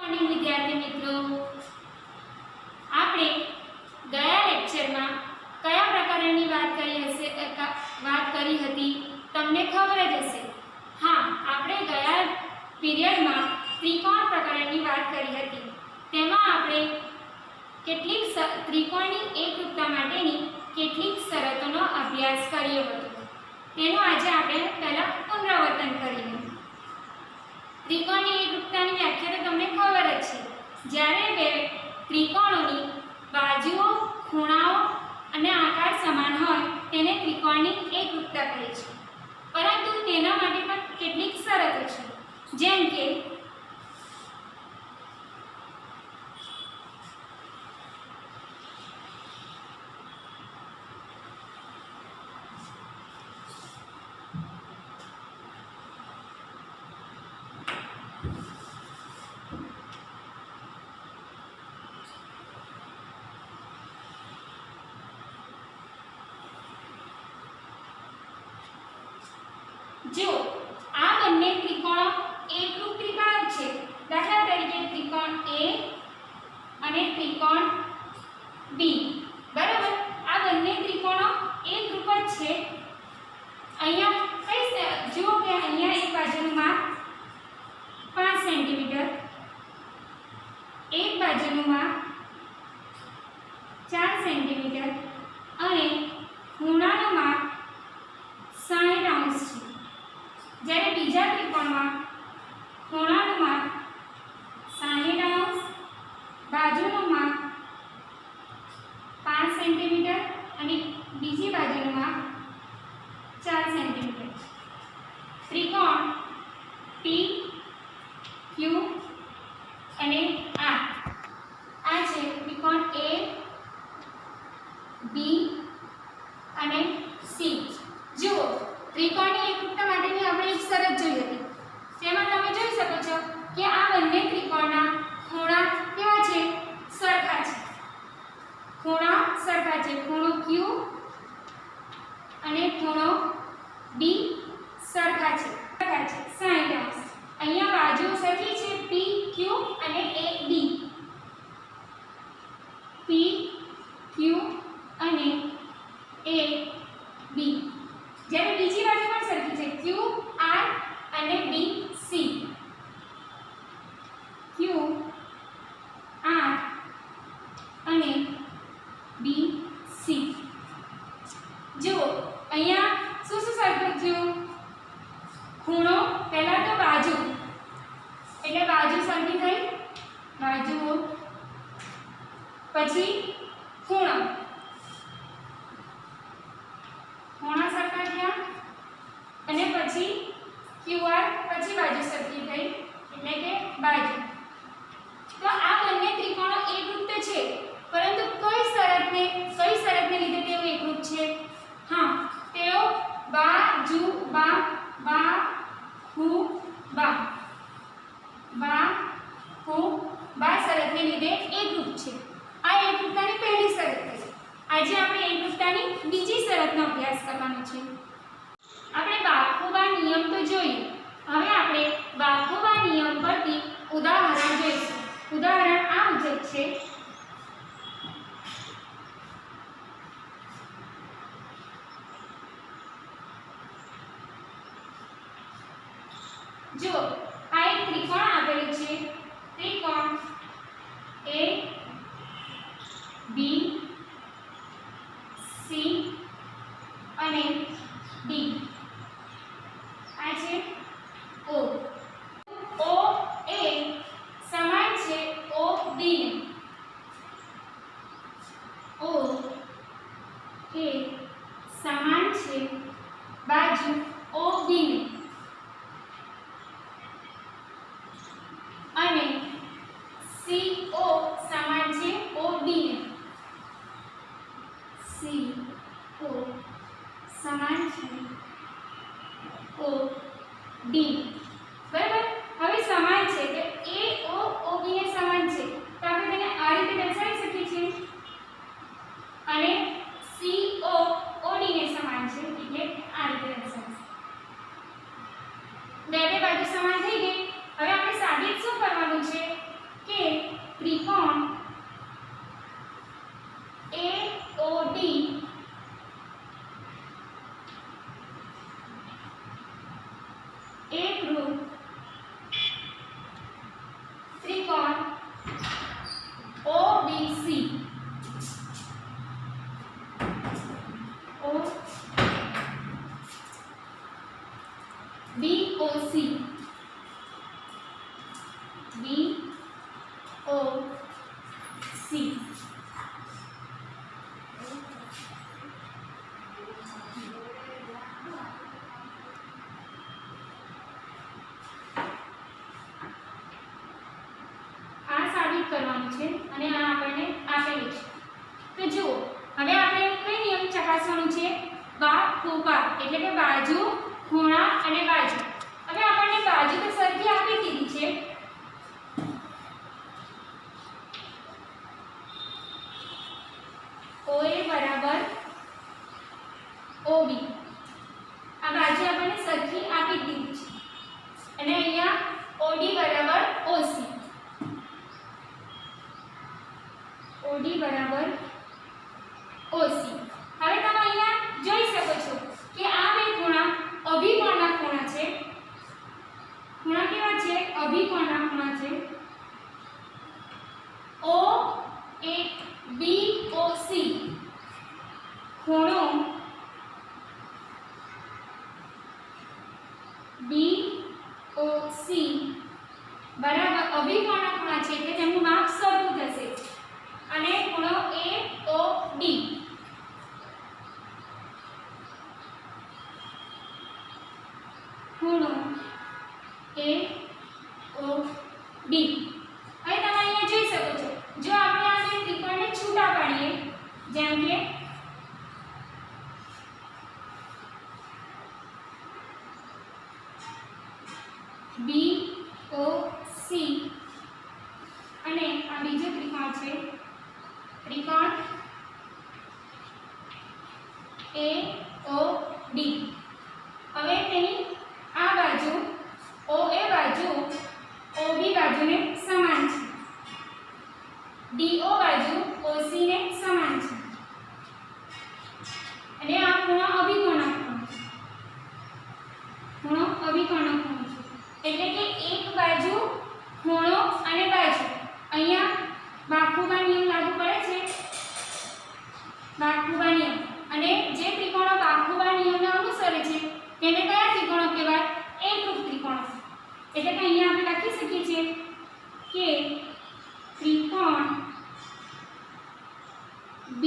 Morning વિદ્યાર્થી મિત્રો, આપણે ગયા લેક્ચરમાં કયા પ્રકારની વાત કરી હતી તમને ખબર જ હશે. હા, આપણે ગયા પીરિયડમાં ત્રિકોણ પ્રકારની વાત કરી હતી. તેમાં આપણે કેટલીક ત્રિકોણની એકરૂપતા માટેની કેટલીક શરતોનો અભ્યાસ કર્યો હતો. તેનું આજે આપણે પહેલા પુનરાવર્તન કરીએ. ત્રિકોણની એકરૂપતાની વ્યાખ્યા તો તમને ખબર જ છે. જ્યારે બે ત્રિકોણોની બાજુઓ, ખૂણાઓ અને આકાર સમાન હોય તેને ત્રિકોણની એકરૂપતા કહે છે. પરંતુ તેના માટે પણ કેટલીક શરતો છે. જેમ કે જો આ બંને ત્રિકોણો એકરૂપ ત્રિકોણ છે, દાખલા તરીકે ત્રિકોણ A અને ત્રિકોણ B, બરાબર. આ બંને ત્રિકોણો એકરૂપ જ છે. અહીંયા જુઓ કે અહીંયા એક બાજુનું માપ 5 સેન્ટીમીટર, એક બાજુનું માપ 4 સેન્ટીમીટર અને ખૂણાનું માપ 60 અંશ છે. જ્યારે બીજા ત્રિકોણમાં ખૂણાનું માપ 60 અંશ, બાજુનું માપ 5 સેન્ટીમીટર અને બીજી બાજુનું માપ 4 સેન્ટીમીટર. ત્રિકોણ P, Q અને R આ છે ત્રિકોણ A, B અને C. જુઓ, ત્રિકોણની એકરૂપતા માટેની આપણે એક શરત જોઈ હતી. તેમાં તમે જોઈ શકો છો કે આ બંને ત્રિકોણના ખૂણા કેવા છે? સરખા છે. ખૂણા સરખા છે. ખૂણો Q અને ખૂણો B સરખા છે. 60 અંશ. અહીંયા બાજુ સરખી છે, P, Q અને AB. P, Q અને AB. જ્યારે બીજી બાજુ પણ સરખી છે, Q, R અને B, C. Q, R અને B, C. જુઓ, અહીંયા શું સરખું થયું? ખૂણો, પહેલા તો બાજુ, એટલે બાજુ સરખી થઈ, બાજુઓ, પછી ખૂણો, ખૂણા સરખા થયા અને પછી QR, પછી બાજુ સરખી થઈ એટલે કે બાજુ. તો આ બંને ત્રિકોણો એકરૂપ છે, પરંતુ કઈ શરતને લીધે તેઓ એકરૂપ છે? હા, તેઓ બાજુ બા શરતને લીધે એકરૂપ છે. આ એકરૂપતાની પહેલી શરત છે. આજે આપણે એકરૂપતાની બીજી શરતનો અભ્યાસ કરવાનો છે. આપણે બાખુબા નિયમ તો જોઈએ. હવે આપણે બાખુબા નિયમ પરથી ઉદાહરણ જોઈશું. ઉદાહરણ આ મુજબ છે. જો આ એક ત્રિકોણ આપેલું છે. ત્રિકોણ A, B, C અને D. આ છે O. O A સમાન છે OB ને. ओ सी। આ સાબિત કરવાનું છે અને આ આપણને આપેલું છે. તો જુઓ, હવે આપણે કઈ નિયમ ચકાસવાનું છે? બાહુબા એટલે કે બાજુ, ખૂણા અને બાજુ. હવે આપણને બાજુ તો સરખી આપી દીધી છે. OA બરાબર OB. આ બાજુ આપણને સરખી આપી દીધી છે અને અહીંયા OD બરાબર OC. OD બરાબર OC. હવે તમે અહીંયા જોઈ શકો છો કે આ બે ખૂણા અભિકોણના ખૂણા છે. ખૂણા કેવા છે? અભિકોણના ખૂણા છે. O A B O C ખૂણો B O C બરાબર અભિકોણના ખૂણા છે એટલે તેમનું માપ સરખું થશે અને ખૂણો A O D ખૂણો A O D. હવે તમે અહીંયા જોઈ શકો છો, જો આપણે આ બે ત્રિકોણને છૂટા પાડીએ, જેમ કે B O C અને આ બીજો ત્રિકોણ છે ત્રિકોણ A O D. હવે તેની આ બાજુ OA બાજુ OB બાજુને સમાન છે, DO બાજુ OC ને સમાન છે અને આ ખૂણો અભિકોણનો ખૂણો છે. ખૂણો અભિકોણનો ખૂણો છે એટલે કે એક બાજુ ખૂણો અને બાજુ. અહીંયા બાખુબા નિયમ લાગુ પડે છે. બાખુબા નિયમ અને જે ત્રિકોણો બાખુબા નિયમને અનુસરે છે તેને કયા ત્રિકોણો કહેવાય? એકરૂપ ત્રિકોણો. એટલે કે અહીંયા આપણે લખી શકીએ છીએ કે ત્રિકોણ B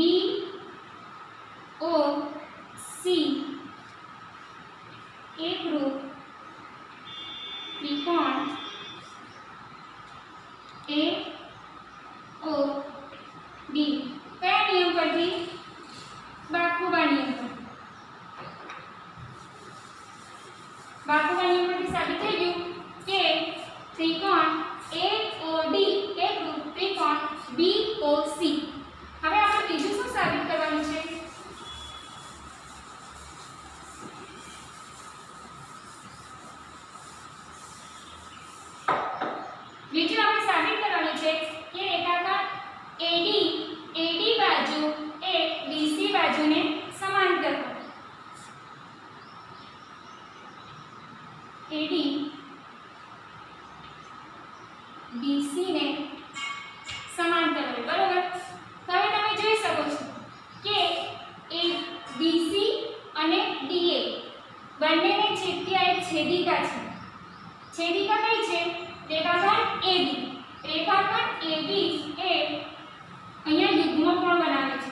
O C એકરૂપ ત્રિકોણ A O D. કયા નિયમ પરથી? બાખુબા નિયમ પરથી. બાખુબા નિયમ પરથી સાબિત થઈ ગયું કે ત્રિકોણ AOD એકરૂપ ત્રિકોણ BOC. હવે આપણે બીજું શું સાબિત કરવાનું છે? બીજું આપણે સાબિત કરવાનું છે કે રેખાખંડ AD બાજુ એ BC બાજુને સમાંતર હોય. AD BC ને સમાંતર હોય. બરોબર. હવે તમે જોઈ શકો છો કે BC અને DA બંનેને છેદતી આ એક છેદિકા છે. છેદિકા કઈ છે? રેખાખંડ AB. રેખાખંડ AB એ અહીંયા યુગ્મકોણ બનાવે છે.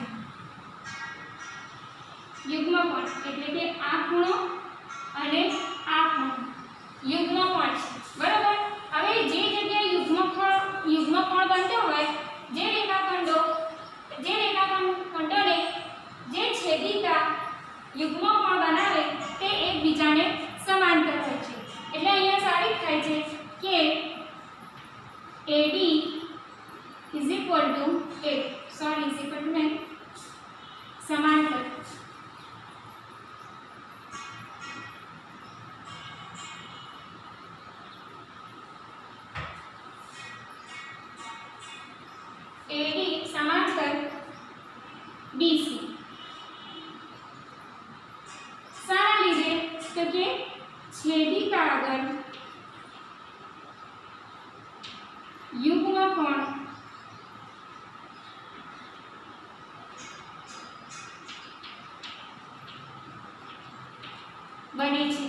યુગ્મકોણ એટલે કે આ ખૂણો અને આ ખૂણો યુગ્મકોણ છે. બરોબર. હવે જે જગ્યાએ યુગ્મકોણ બનતો હોય, જે રેખાખંડોને જે છેદિકા યુગ્મકોણ બનાવે તે એકબીજાને સમાંતર હોય છે. એટલે અહીંયા સાબિત થાય છે કે AD is equal to સમાંતર. AD સમાંતર BC. શાના લીધે? તો કે છેદિકા આગળ યુગ્મકોણ બને છે.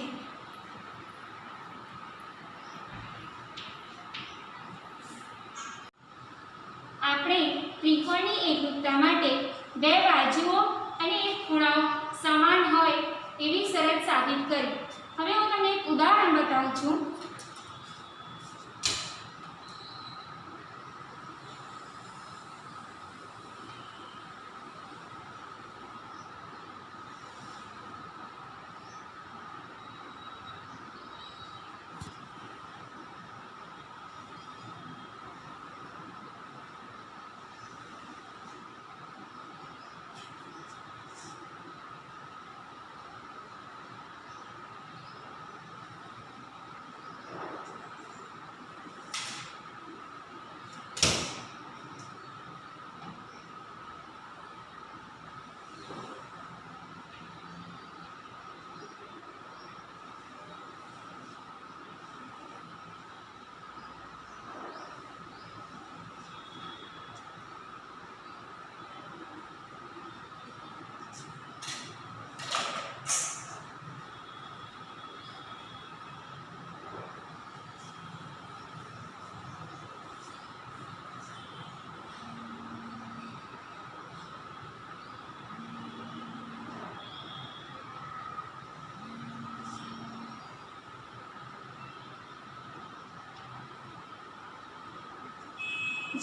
ત્રિકોણની એકરૂપતા માટે બે બાજુઓ અને એક ખૂણાઓ સમાન હોય એવી શરત સાબિત કરી. હવે હું તમને એક ઉદાહરણ બતાવું છું.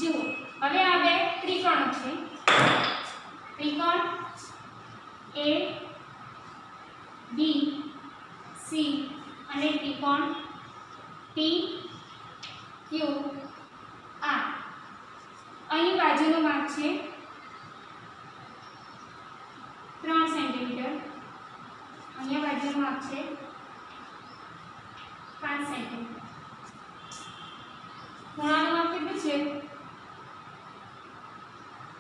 જુઓ, હવે આ બે ત્રિકોણો છે. ત્રિકોણ એ બી સી અને ત્રિકોણ પી ક્યુ આર. અહીં બાજુનું માપ છે 3 સેન્ટીમીટર. અહીંયા બાજુનું માપ છે 5 સેન્ટીમીટર. ખૂણાનું માપ કેટલું છે?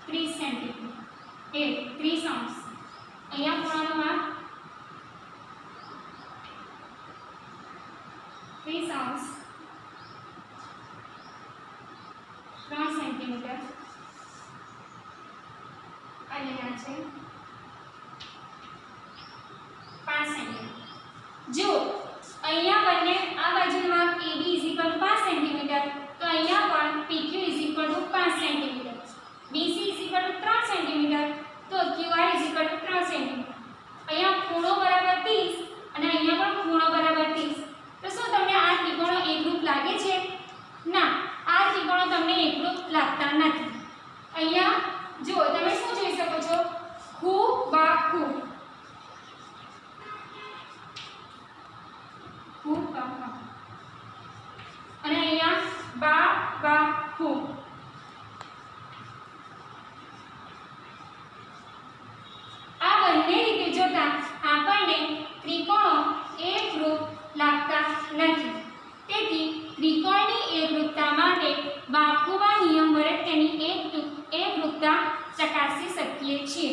30 સેન્ટીમીટર. 30 અંશ. અહીંયા ખૂણાનું માપ 30 અંશ 3 સેન્ટીમીટર. અને આ છે 5 સેન્ટીમીટર. જુઓ, અહીંયા બંને આ બાજુનું માપ AB 5 સેન્ટીમીટર, તો અહીંયા પણ PQ 5 સેન્ટીમીટર, BC 3 સેન્ટીમીટર, તો QR 3 સેન્ટીમીટર. અહીંયા ખૂણો બરાબર 30 અને અહીંયા પણ ખૂણો બરાબર 30. તો શું તમને આ ત્રિકોણો એકરૂપ લાગે છે? ના, આ ત્રિકોણો તમને એકરૂપ લાગતા નથી. અહીંયા જુઓ, તમે શું જોઈ શકો છો? ખૂ બા ખૂ, ખૂ બા બા, અને અહીંયા બા બા ખૂ. આ બંને રીતે જોતા આપણને ત્રિકોણો એકરૂપ લાગતા નથી. તેથી ત્રિકોણની એકરૂપતા માટે બાકુબા નિયમ વડે તેની એકરૂપતા ચકાસી શકીએ છીએ.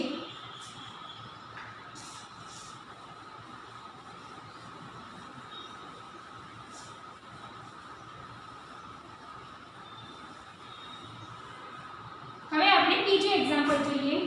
હવે આપણે બીજું એક્ઝામ્પલ જોઈએ.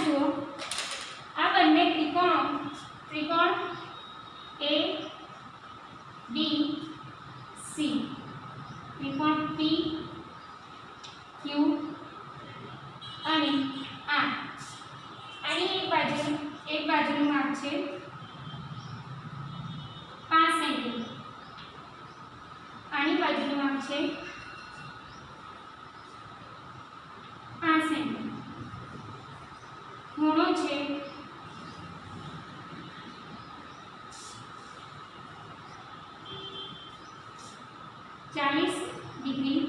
જુઓ, આ બંને ત્રિકોણ એ બી સી, ત્રિકોણ પી ક્યુ અને આર. આની એક બાજુનું માપ છે 5 સેન્ટીમીટર. આની બાજુનું માપ છે 5 સેન્ટીમીટર. ખૂણો છે 40 ડિગ્રી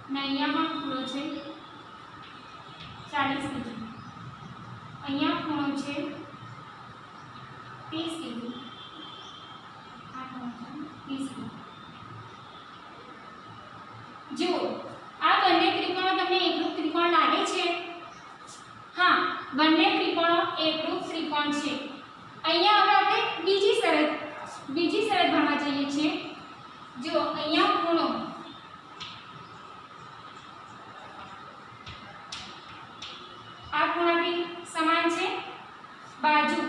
અને અહીંયા પણ ખૂણો છે 40 ડિગ્રી. અહીંયા ખૂણો છે 30 ડિગ્રી, આ ખૂણો છે 30 ડિગ્રી. જુઓ આ બંને ત્રિકોણો તમને એકરૂપ ત્રિકોણ લાગે છે? હા, બંને ત્રિકોણો એકરૂપ ત્રિકોણ છે. અહીંયા હવે આપણે બીજી શરત ભણવા જઈએ છીએ. જો અહીંયા ખૂણો આ ખૂણાથી સમાન છે, બાજુ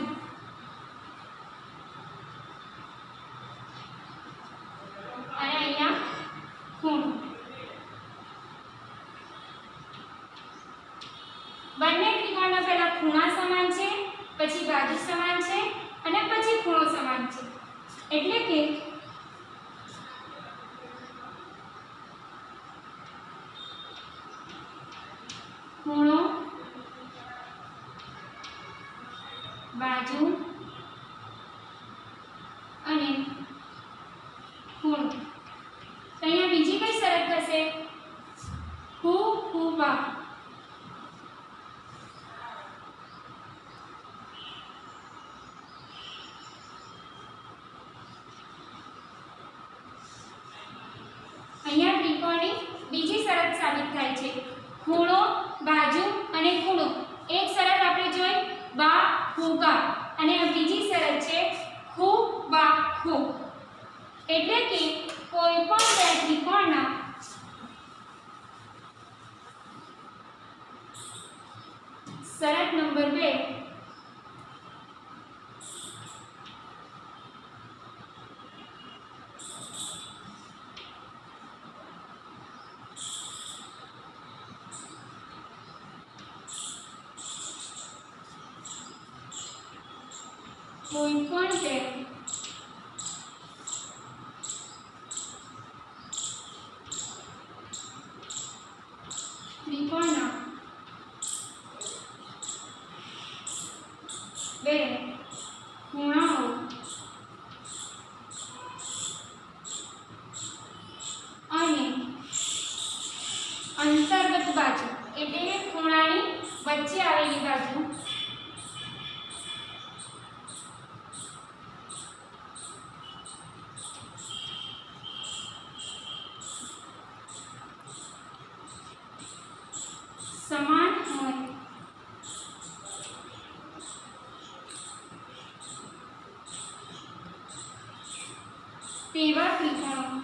અને અહીંયા ખૂણો. બંને ત્રિકોણના પહેલા ખૂણા સમાન છે, પછી બાજુ સમાન છે અને પછી ખૂણો સમાન છે. એટલે કે ખૂણો, બાજુ અને ખૂણો. તો અહીંયા બીજી કઈ શરત થશે? હુબહુ. અહીંયા ત્રિકોણની બીજી શરત સાબિત થાય છે. ખૂણો, બાજુ અને ખૂણો. એક શરત આપણે જોઈ બાહુબા અને બીજી શરત છે હુબહુ. એટલે કે કોઈ પણ બે ત્રિકોણના શરત નંબર 2 કોઈ પણ બે ત્રિકોણના બે ખૂણાઓ અને અંતર્ગત બાજુ એટલે કે ખૂણાની વચ્ચે આવેલી બાજુ સમાન હોય તેવા ત્રિકોણો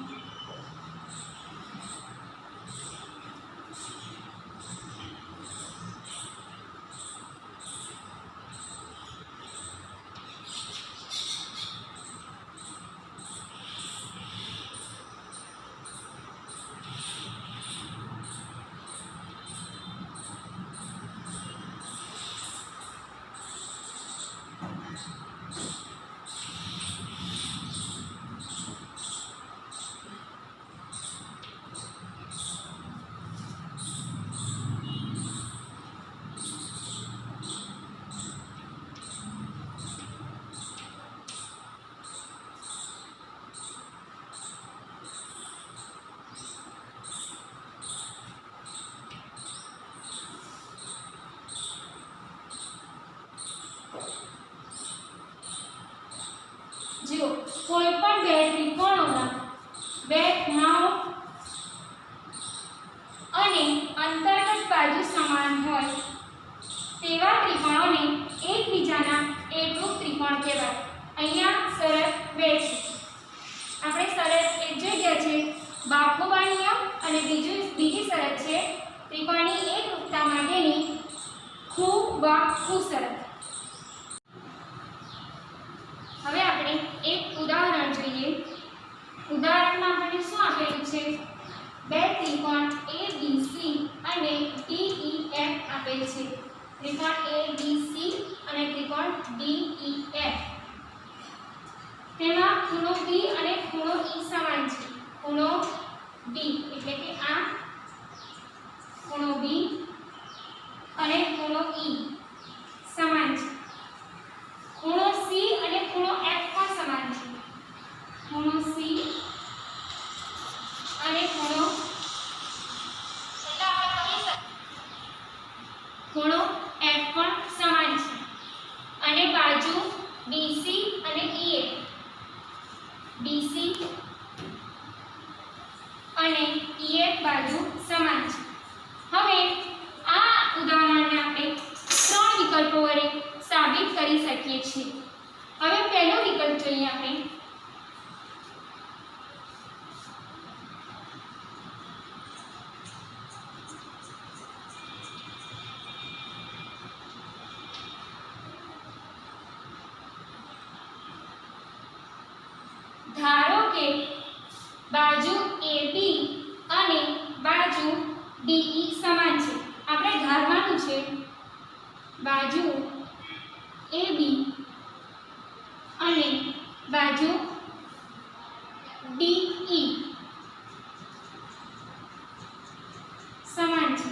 જો કોઈ પણ બે ત્રિકોણોના બે ખૂણાઓ અને અંતર્ગત બાજુ સમાન હોય તેવા ત્રિકોણોને એકબીજાના એકરૂપ ત્રિકોણ કહેવાય. અહીંયા શરત 2 છે. આપણે શરત 1 જોઈ ગયા છે બાહુબા નિયમ અને બીજી શરત છે ત્રિકોણની એકરૂપતા માટેની હુબહુ શરત. હવે આપણે એક ઉદાહરણ જોઈએ. ઉદાહરણમાં આપણને શું આપેલું છે? બે ત્રિકોણ ABC અને DEF આપેલ છે. ત્રિકોણ ABC અને ત્રિકોણ DEF. તેમાં ખૂણો B અને ખૂણો E સમાન છે. ખૂણો B એટલે કે આ ખૂણો B અને ખૂણો E સમાન છે. ખૂણો C અને ખૂણો F પણ સમાન છે. ખૂણો C અને ખૂણો F પણ સમાન છે. શકીએ છીએ। હવે પહેલો વિકલ્પ જોઈએ આપણે। ધારો કે બાજુ AB અને બાજુ DE સમાન છે। આપણે ધારવાનું છે બાજુ AB અને બાજુ DE સમાન છે।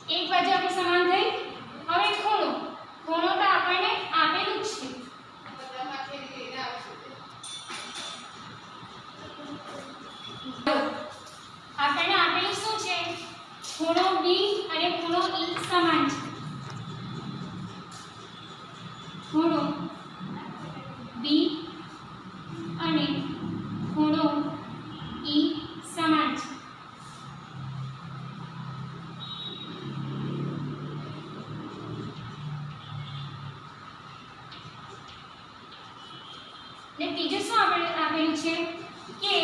એક બાજુ આપણી સમાન થઈ। હવે ખૂણો ખૂણો તો આપણને આપેલું જ છે। આપણને આપેલું શું છે? ખૂણો B અને ખૂણો E સમાન છે। ખૂણો B અને ખૂણો E સમાન છે। ને બીજું શું આપેલું છે કે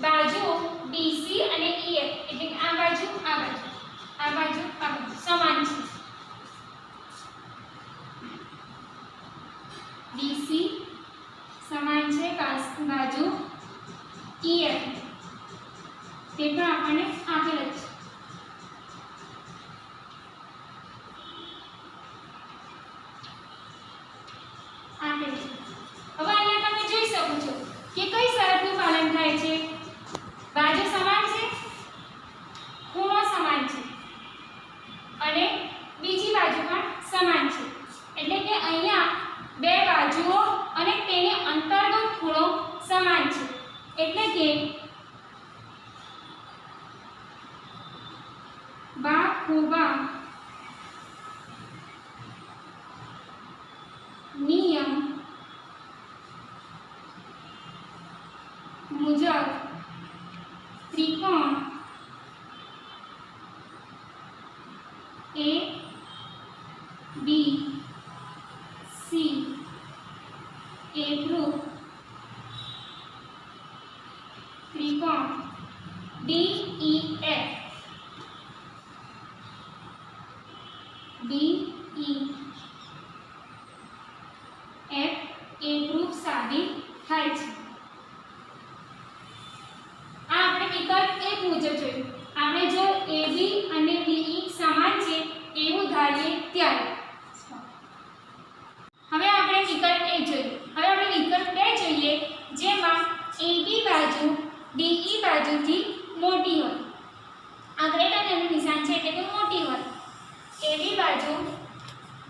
બાજુ BC અને EF એટલે કે આ બાજુ આ બાજુ આ બાજુ આ બાજુ સમાન છે। BC સમાન છે બાજુ EF તે પણ આપણને આપેલ છે। આપેલ છે। હવે અહીંયા તમે જોઈ શકો છો કે કઈ શરતનું પાલન થાય છે? બાજુ સમાન છે, ખૂણો સમાન છે અને બીજી બાજુ પણ સમાન છે। એટલે કે અહીંયા બે બાજુઓ અને તેને અંતર્ગત ખૂણો સમાન છે। એટલે કે બાખુબા નિયમ મુજબ ત્રિકોણ ABC એકરૂપ ત્રિકોણ DEF એકરૂપ સાબિત થાય છે। આ આપણે વિકલ્પ 1 મુજબ જોયું। આપણે જો AB અને DE સમાન છે એવું ધારીએ ત્યારે। હવે આપણે વિકલ્પ 1 જોયું। હવે આપણે વિકલ્પ 2 જોઈએ જેમાં AB બાજુ DE બાજુથી મોટી હોય। આ ગ્રેટર ધેનનું નિશાન છે એટલે કે મોટી હોય। AB બાજુ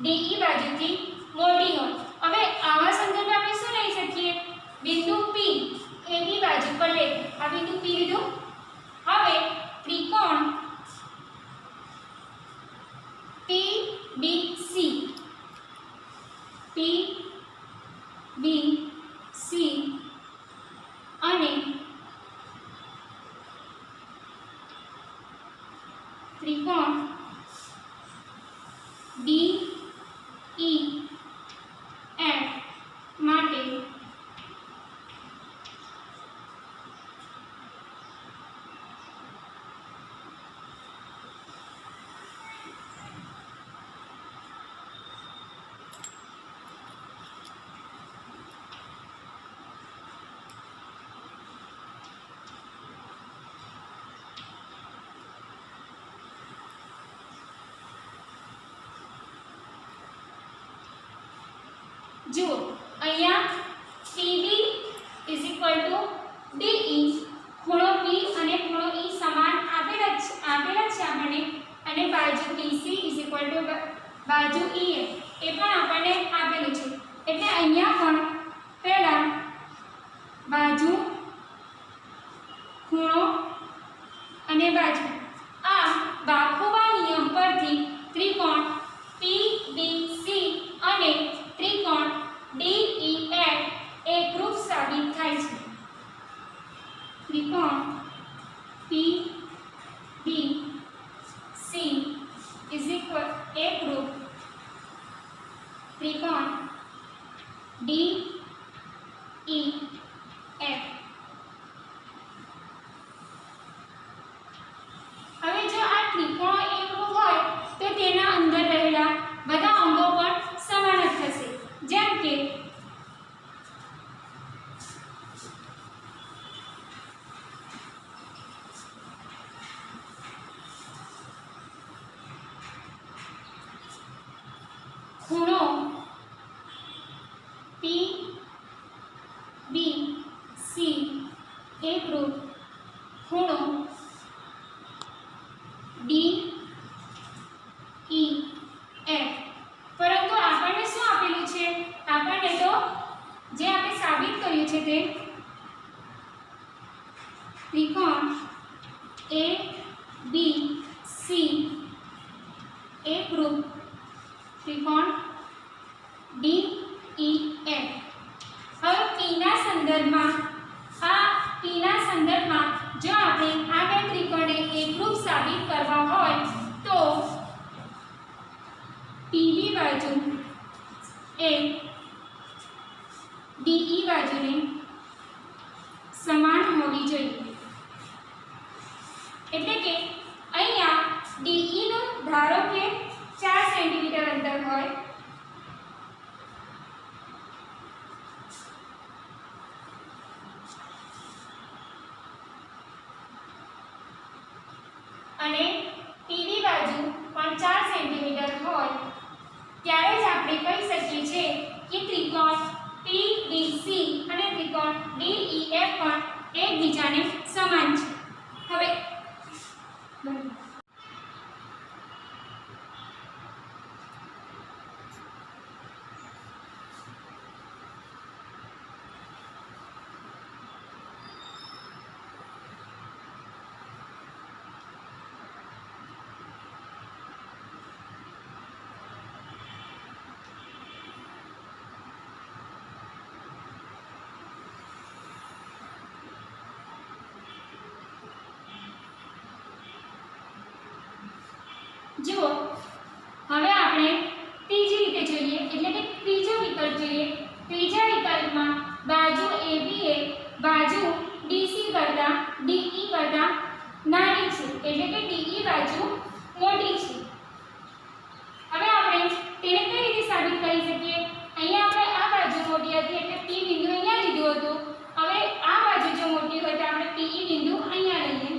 DE બાજુથી મોટી હોય। હવે આવા સંદર્ભે આપણે શું લઈ શકીએ? બિંદુ P AB બાજુ પર લે। આ બિંદુ P લીધું। હવે ત્રિકોણ PBC અને ત્રિકોણ DEF માટે જુઓ અહીંયા PB = DE ખૂણો P અને ખૂણો E સમાન આપેલા છે આપણને અને બાજુ BC = બાજુ EF એ પણ આપણને આપેલું છે। એટલે અહીંયા પણ પહેલા બાજુ ખૂણો અને બાજુ આ બાખુબા નિયમ પરથી ત્રિકોણ PBC અને ત્રિકોણ DEF એકરૂપ સાબિત થાય છે। ત્રિકોણ PBC એકરૂપ ત્રિકોણ ડી ઈ એફ. હવે જો આ ત્રિકોણ એકરૂપ હોય તો તેના અંદર રહેલા બધા અંગો પણ સમાન જ થશે. જેમ કે ખૂણો પી બી સી એકરૂપ ખૂણો ડી ઈ એફ. પરંતુ આપણને શું આપેલું છે? આપણને તો જે આપણે સાબિત કર્યું છે તે ત્રિકોણ એ બી સી એકરૂપ ત્રિકોણ ડી ઈ એફ. હવે પીના સંદર્ભમાં જો આપણે આ બે ત્રિકોણને એકરૂપ સાબિત કરવા હોય તો પીબી બાજુ એ ડીઈ બાજુને સમાન હોવી જોઈએ. એટલે કે અહીંયા ડીઈ નું ધારો કે 4 સેન્ટીમીટર અંતર હોય અને પીબી બાજુ પણ 4 સેન્ટીમીટર હોય ત્યારે જ આપણે કહી શકીએ છીએ કે ત્રિકોણ પીબીસી અને ત્રિકોણ ડીઈએફ પણ એકબીજાને સમાન છે. હવે જુઓ, હવે આપણે ત્રીજી રીતે જોઈએ, એટલે કે ત્રીજો વિકલ્પ જોઈએ. ત્રીજા વિકલ્પમાં બાજુ AB એ બાજુ DC કરતા DE કરતા નાની છે, એટલે કે DE બાજુ મોટી છે. હવે આપણે તેને કઈ રીતે સાબિત કરી શકીએ? અહીંયા આપણે આ બાજુ મોટી હતી એટલે P બિંદુ અહીંયા લીધું હતું. હવે આ બાજુ જો મોટી હોય તો આપણે PE બિંદુ અહીંયા લઈએ.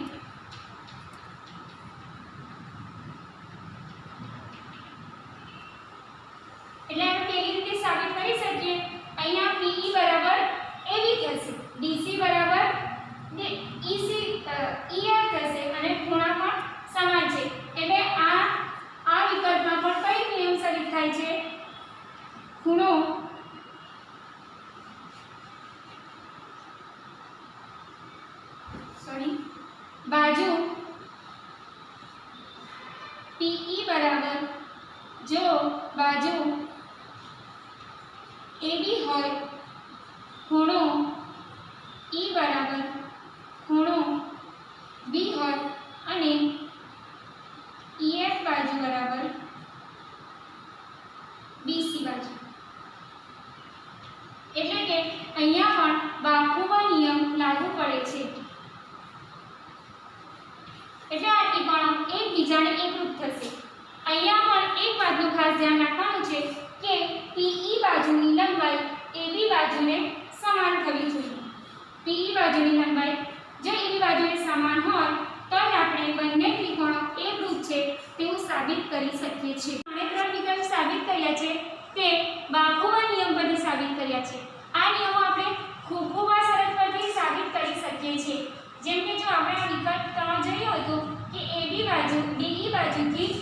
એટલે આપણે કેવી રીતે સાબિત કરી શકીએ? અહીંયા PE બરાબર AB થશે, DC બરાબર EC EF થશે અને ખૂણા પણ સમાન છે. એટલે આ વિકલ્પમાં પણ કઈ નિયમ સાબિત થાય છે? ખૂણો બાજુ PE બરાબર જો બાજુ AB હોય ખૂણો E બરાબર ખૂણો B હોય અને EF બાજુ બરાબર BC બાજુ. એટલે કે અહીંયા પણ બાખુબા નિયમ લાગુ પડે છે. એટલે આ ત્રિકોણો એકબીજાને એકરૂપ થશે. અહીંયા પણ એક વાતનું ખાસ ધ્યાન રાખવાનું છે કે PE બાજુની લંબાઈ AB બાજુને સમાન થવી જોઈએ. PE બાજુની લંબાઈ જો AB બાજુને સમાન હોય તો જ આપણે બંને ત્રિકોણો એકરૂપ છે તેવું સાબિત કરી શકીએ છીએ. આપણે 3 વિકલ્પ સાબિત કર્યા છે તે બાખુબા નિયમ પરથી સાબિત કર્યા છે. આ નિયમો આપણે ખૂબ સરળ પરથી સાબિત કરી શકીએ છીએ. જેમ કે જો આપણે આ વિકલ્પ 3 જોયું હતું કે AB બાજુ DE બાજુથી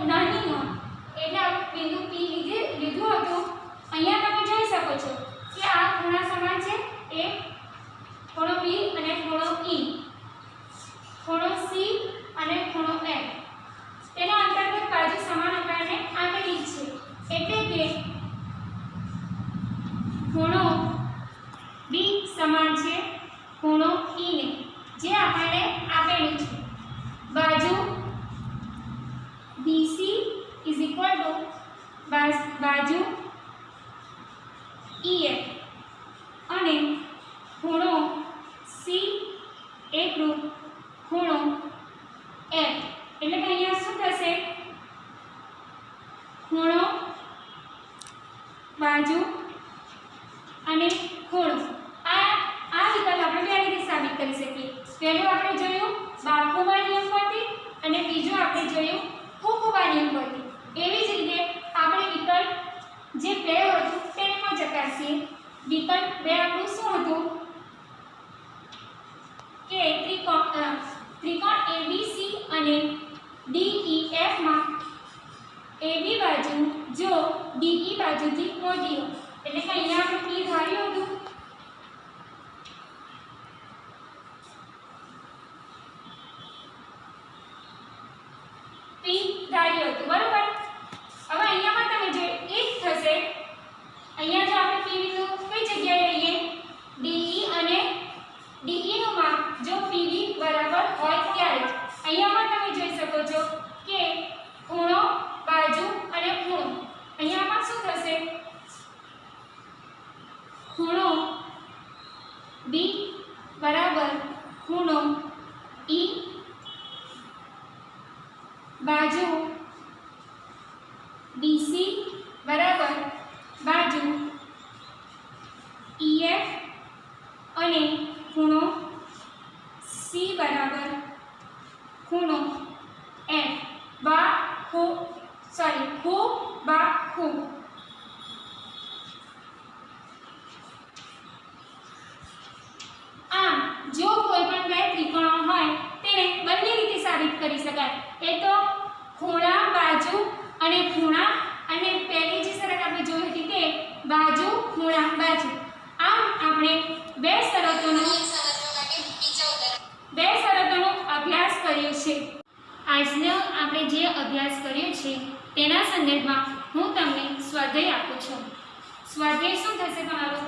નાની હોય એટલે આપણે બિંદુ P લીધું હતું. અહીંયા તમે જોઈ શકો છો કે આ ખૂણા સમાન છે, એ ખૂણો B અને ખૂણો E, ખૂણો C અને ખૂણો F. તેના અંતર્ગત બાજુ સમાન આપણને આપેલી છે. એટલે કે ખૂણો B સમાન છે ખૂણો E ને, જે આપણને આપેલું છે. બાજુ BC બાજુ E ખૂણો, બાજુ અને ખૂણો. આ વિકલ્પ આપણે બે રીતે સાબિત કરી શકીએ. પહેલું આપણે જોયું બારકોબા નિયમ પરથી અને બીજું આપણે જોયું ફુકુબા નિયમ પરથી. એવી જ રીતે આપણે વિકલ્પ જે 2 હતું તેને પણ ચકાસીએ. વિકલ્પ 2 આપણું શું હતું કે ત્રિકોણ ABC અને DEF માં AB બાજુ જો DE બાજુથી મોટી હોય, એટલે કે અહીંયા આપણે P ધાર્યું હતું બરોબર. હવે અહીંયા પણ તમે જો એક થશે, અહીંયા જો આપણે P બિંદુ કઈ જગ્યાએ લઈએ DE અને DE નું માપ જો PB બરાબર હોય ત્યારે અહીંયા પણ તમે જોઈ શકો છો કે ખૂણો, બાજુ અને ખૂણો. અહીંયા પણ શું થશે ખૂણો B બરાબર ખૂણો E, બાજુ BC બરાબર બાજુ EF અને ખૂણો C બરાબર ખૂણો F. ખૂ બા ખૂ. આમ જો કોઈ પણ બે ત્રિકોણો હોય તેને બંને રીતે સાબિત કરી શકાય. એ તો ખૂણા, બાજુ અને ખૂણા, અને પહેલી જે શરત આપણે જોઈ હતી તે બાજુ, ખૂણા, બાજુ. આમ આપણે બે શરતોનો અભ્યાસ કર્યો છે. આજનો આપણે જે અભ્યાસ કર્યો છે તેના સંદર્ભમાં હું તમને સ્વાધ્યાય આપું છું. સ્વાધ્યાય શું થશે તમારું?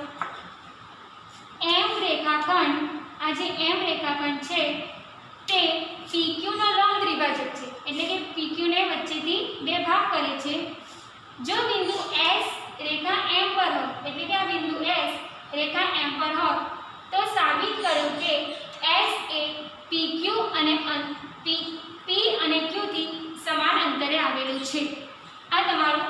M રેખાખંડ, આ જે M રેખાખંડ છે તે PQ નો લંબ દ્વિભાજક છે, એટલે કે PQ ને વચ્ચેથી બે ભાગ કરે છે. જો બિંદુ S રેખા M પર હોય, એટલે કે આ બિંદુ S રેખા M પર હોય તો સાબિત કરો કે S એ PQ અને P અને Q થી સમાન અંતરે આવેલું છે. આ તમારું